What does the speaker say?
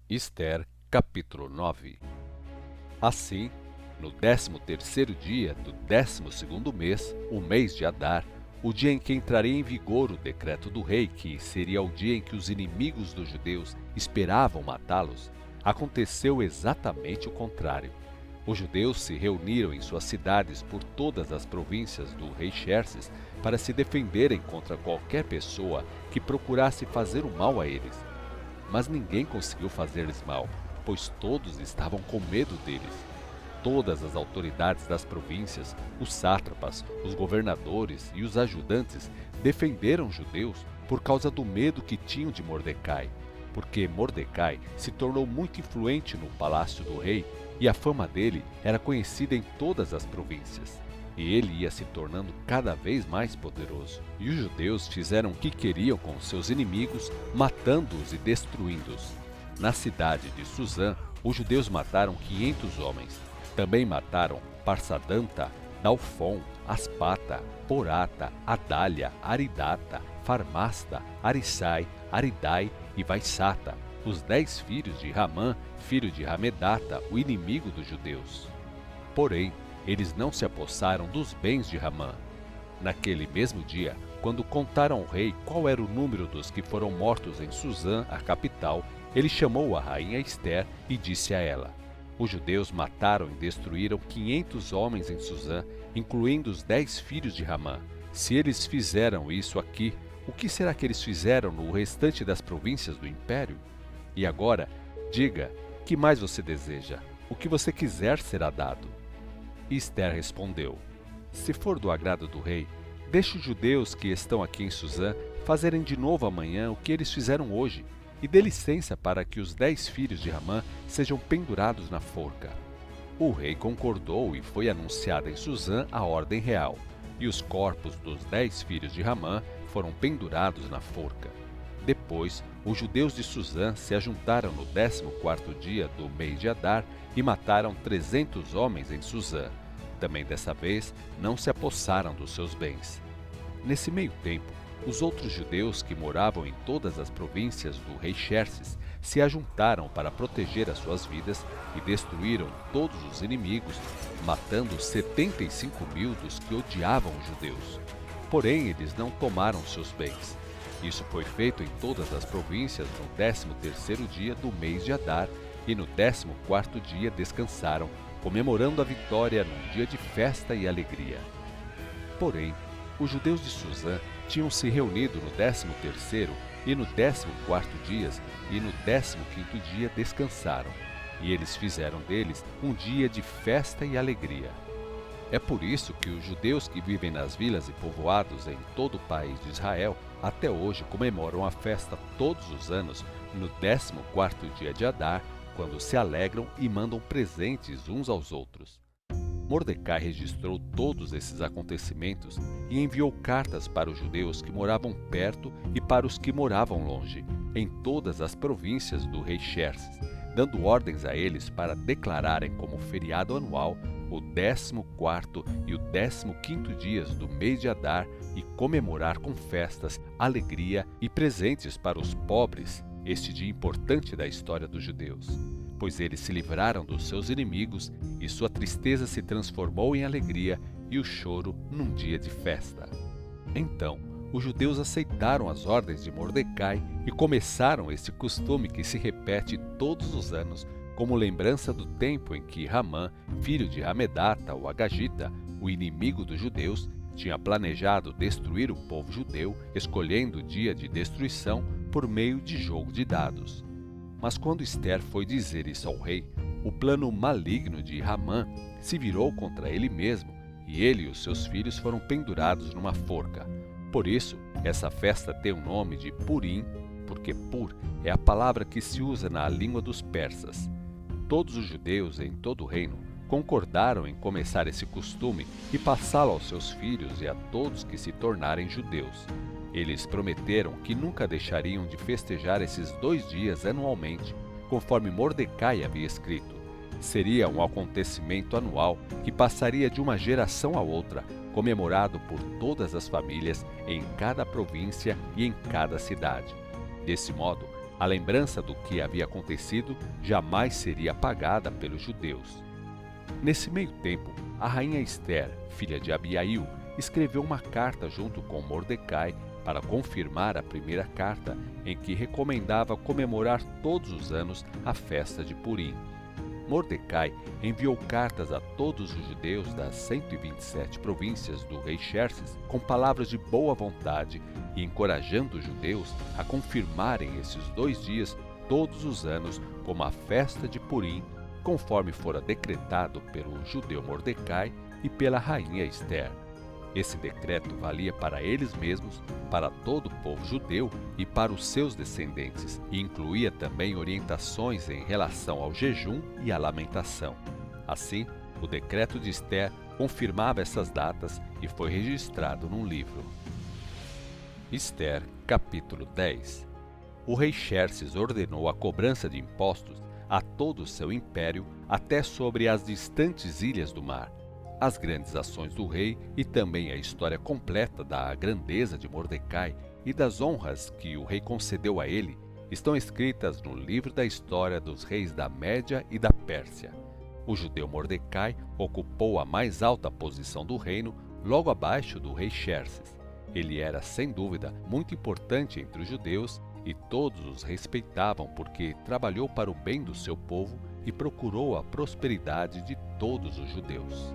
Ester, capítulo 9. Assim, no 13º dia do 12º mês, o mês de Adar, o dia em que entraria em vigor o decreto do rei, que seria o dia em que os inimigos dos judeus esperavam matá-los, aconteceu exatamente o contrário. Os judeus se reuniram em suas cidades por todas as províncias do rei Xerxes para se defenderem contra qualquer pessoa que procurasse fazer o mal a eles. Mas ninguém conseguiu fazer-lhes mal, pois todos estavam com medo deles. Todas as autoridades das províncias, os sátrapas, os governadores e os ajudantes defenderam os judeus por causa do medo que tinham de Mordecai, porque Mordecai se tornou muito influente no palácio do rei e a fama dele era conhecida em todas as províncias. E ele ia se tornando cada vez mais poderoso. E os judeus fizeram o que queriam com seus inimigos, matando-os e destruindo-os. Na cidade de Suzã, os judeus mataram 500 homens. Também mataram Parsadanta, Dalfon, Aspata, Porata, Adália, Aridata, Farmasta, Arissai, Aridai e Vaissata, os 10 filhos de Ramã, filho de Ramedata, o inimigo dos judeus. Porém, eles não se apossaram dos bens de Ramã. Naquele mesmo dia, quando contaram ao rei qual era o número dos que foram mortos em Suzã, a capital, ele chamou a rainha Ester e disse a ela: os judeus mataram e destruíram 500 homens em Suzã, incluindo os 10 filhos de Ramã. Se eles fizeram isso aqui, o que será que eles fizeram no restante das províncias do império? E agora, diga, que mais você deseja? O que você quiser será dado. Ester respondeu: se for do agrado do rei, deixe os judeus que estão aqui em Suzã fazerem de novo amanhã o que eles fizeram hoje, e dê licença para que os 10 filhos de Ramã sejam pendurados na forca. O rei concordou e foi anunciada em Suzã a ordem real, e os corpos dos 10 filhos de Ramã foram pendurados na forca. Depois, os judeus de Suzã se ajuntaram no 14º dia do mês de Adar e mataram 300 homens em Suzã. Também dessa vez não se apossaram dos seus bens. Nesse meio tempo, os outros judeus que moravam em todas as províncias do rei Xerxes se ajuntaram para proteger as suas vidas e destruíram todos os inimigos, matando 75.000 dos que odiavam os judeus. Porém, eles não tomaram seus bens. Isso foi feito em todas as províncias no 13º dia do mês de Adar, e no 14º dia descansaram, comemorando a vitória num dia de festa e alegria. Porém, os judeus de Suzã tinham se reunido no 13º e no 14º dias, e no 15º dia descansaram, e eles fizeram deles um dia de festa e alegria. É por isso que os judeus que vivem nas vilas e povoados em todo o país de Israel até hoje comemoram a festa todos os anos no 14º dia de Adar, quando se alegram e mandam presentes uns aos outros. Mordecai registrou todos esses acontecimentos e enviou cartas para os judeus que moravam perto e para os que moravam longe, em todas as províncias do rei Xerxes, dando ordens a eles para declararem como feriado anual o 14º e o 15º dias do mês de Adar e comemorar com festas, alegria e presentes para os pobres este dia importante da história dos judeus, pois eles se livraram dos seus inimigos e sua tristeza se transformou em alegria e o choro num dia de festa. Então, os judeus aceitaram as ordens de Mordecai e começaram esse costume que se repete todos os anos como lembrança do tempo em que Ramã, filho de Ramedata, o Agagita, o inimigo dos judeus, tinha planejado destruir o povo judeu, escolhendo o dia de destruição por meio de jogo de dados. Mas quando Ester foi dizer isso ao rei, o plano maligno de Ramã se virou contra ele mesmo, e ele e os seus filhos foram pendurados numa forca. Por isso, essa festa tem o nome de Purim, porque Pur é a palavra que se usa na língua dos persas. Todos os judeus em todo o reino concordaram em começar esse costume e passá-lo aos seus filhos e a todos que se tornarem judeus. Eles prometeram que nunca deixariam de festejar esses 2 dias anualmente, conforme Mordecai havia escrito. Seria um acontecimento anual que passaria de uma geração a outra, comemorado por todas as famílias em cada província e em cada cidade. Desse modo, A lembrança do que havia acontecido jamais seria apagada pelos judeus. Nesse meio tempo, a rainha Ester, filha de Abiail, escreveu uma carta junto com Mordecai para confirmar a primeira carta, em que recomendava comemorar todos os anos a festa de Purim. Mordecai enviou cartas a todos os judeus das 127 províncias do rei Xerxes com palavras de boa vontade e encorajando os judeus a confirmarem esses 2 dias todos os anos como a festa de Purim, conforme fora decretado pelo judeu Mordecai e pela rainha Ester. Esse decreto valia para eles mesmos, para todo o povo judeu e para os seus descendentes, e incluía também orientações em relação ao jejum e à lamentação. Assim, o decreto de Ester confirmava essas datas e foi registrado num livro. Ester, capítulo 10. O rei Xerxes ordenou a cobrança de impostos a todo o seu império, até sobre as distantes ilhas do mar. As grandes ações do rei e também a história completa da grandeza de Mordecai e das honras que o rei concedeu a ele estão escritas no livro da história dos reis da Média e da Pérsia. O judeu Mordecai ocupou a mais alta posição do reino, logo abaixo do rei Xerxes. Ele era, sem dúvida, muito importante entre os judeus e todos os respeitavam porque trabalhou para o bem do seu povo e procurou a prosperidade de todos os judeus.